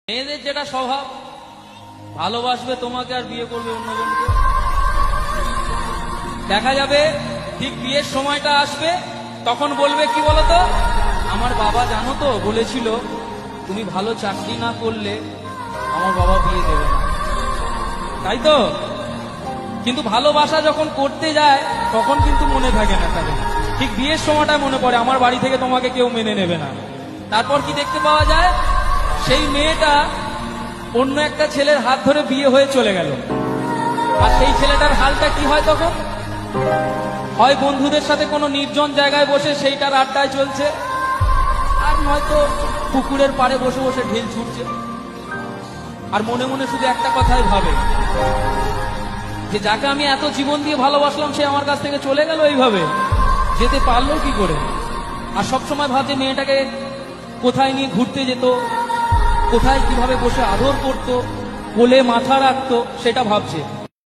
মেয়েদের যেটা স্বভাব, ভালোবাসবে তোমাকে আর বিয়ে করবে অন্যজনকে। দেখা যাবে ঠিক বিয়ের সময়টা আসবে, তখন বলবে কি বলতো, আমার বাবা জানো তো বলেছিল তুমি ভালো চাকরি না করলে আমার বাবা বিয়ে দেবে না, তাই তো? কিন্তু ভালোবাসা যখন করতে যায় তখন কিন্তু মনে থাকে না, তাদের ঠিক বিয়ের সময়টা মনে পড়ে আমার বাড়ি থেকে তোমাকে কেউ মেনে নেবে না। তারপর কি দেখতে পাওয়া যায়, সেই মেয়েটা অন্য একটা ছেলের হাত ধরে বিয়ে হয়ে চলে গেল। আর সেই ছেলেটার হালটা কি হয় তখন? হয় বন্ধুদের সাথে কোনো নির্জন জায়গায় বসে সেইটার আড্ডায় চলছে, আর নয়তো পুকুরের পাড়ে বসে বসে ঢিল ছুটছে। আর মনে মনে শুধু একটা কথাই ভাবে যে যাকে আমি এত জীবন দিয়ে ভালোবাসলাম সে আমার কাছ থেকে চলে গেল এইভাবে, যেতে পারলো কি করে? আর সবসময় ভাবছে মেয়েটাকে কোথায় নিয়ে ঘুরতে যেত, কোথায় কিভাবে বসে আদর করতো, কোলে মাথা রাখতো, সেটা ভাবছে।